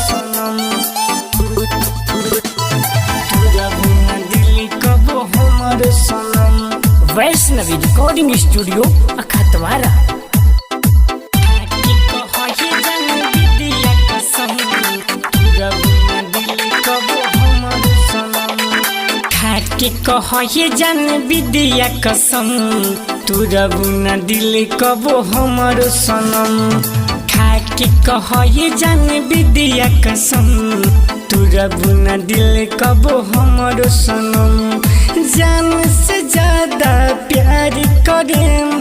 सनम तुरा बिना दिल कबो हमर सनम। Vaishnavi recording studio Akhatwara. के कहे जान विद्या कसम तुरा बिना दिल कबो हमर सनम। खा के कहे जान विद्या कसम तुरा बिना दिल कबो हमर सनम। जान से ज्यादा प्यार करें,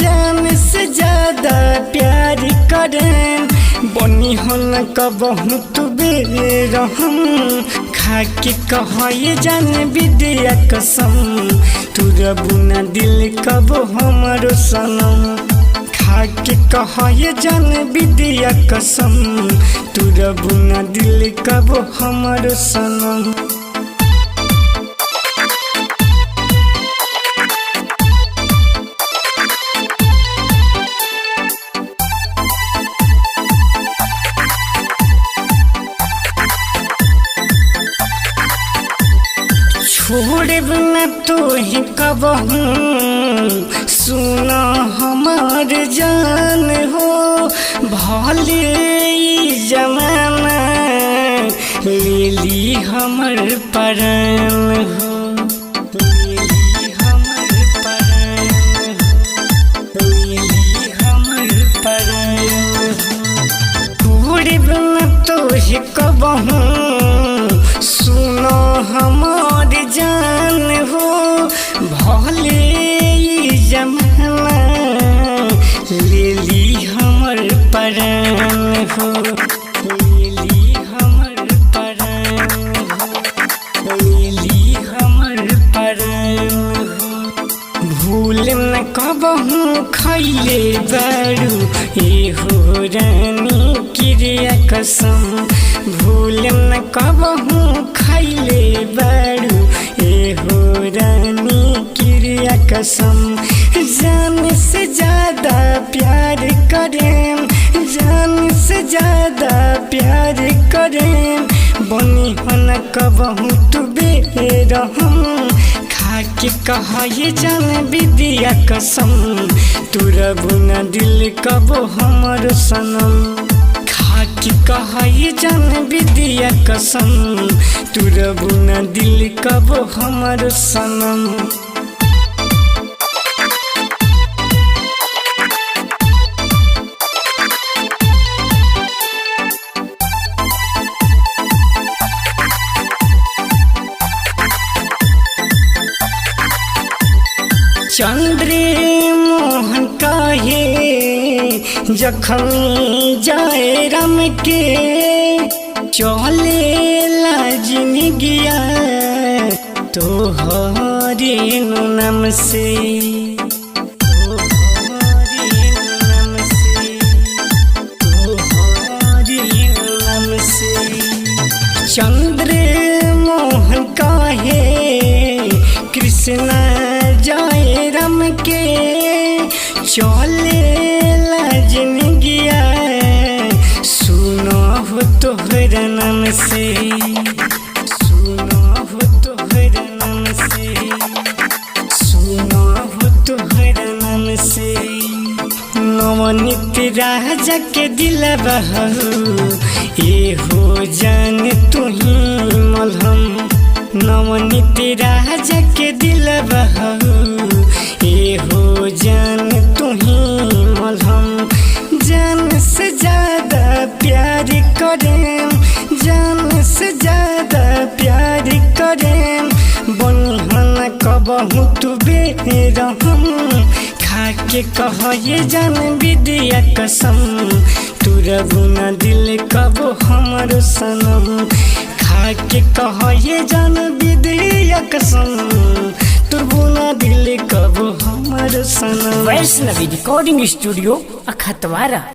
जान से ज्यादा प्यार करें, बनी हो न कबहू तू बेरहम। खा के कहे जान विद्या कसम तुरा बिना दिल कबो हमर सनम। खा के कहे जान विद्या कसम तुरा बिना दिल कबो हमर सनम। छोड़े बिना तो ही कबहू सुना हमार जान हो। भले जमाना ले ली हमर प्राण हो, ले ली हमर प्राण हो, ले ली हमर प्राण हो। छोड़े बिना तो ही कबहू सुनो हमार जान हो। भले जमाना ले ली हमर प्राण हो, ले ली हमर प्राण हो, ले ली हमर प्राण हो। भूल न कबहू खैले बारू एहो रानी क्रिया कसम। भूल न कबहू खैले बारू एहो रानी क्रिया कसम। जान से ज्यादा प्यार करें, जान से ज्यादा प्यार करें, बनी हो न कबहू तू बेरहम। खा के कहे जान विद्या कसम तुरा बिना दिल कबो हमर सनम। खा के कहे जान विद्या कसम तुरा बिना दिल कबो हमर सनम। चंद्र मोहन काहे जखमी जाए राम के चले जिंदगिया तोहरे नाम से, तोहरे नाम से, तोहरे नाम से। चंद्र मोहन काहे कृष्णा जाए राम के चले जिंदगिया सुनो हो तोहरा नाम से, सुनो हो तोहरा नाम से, सुनो हो तोहरा नाम से। नवनीत राजा के दिल बहू ये हो जान तू ही मलहम। नवनीत राजा के दिल बहू ये हो जान तू ही मलहम। जान से ज्यादा प्यार करें, जान से ज्यादा प्यार करें, बनी हो न कबहू तू बेरहम। खा के कहे जान विद्या कसम तुरा बिना दिल कबो हमर सनम। खा के कहे जान विद्या कसम तुरा बिना दिल कबो हमर सनम। Vaishnavi recording studio अखतवारा।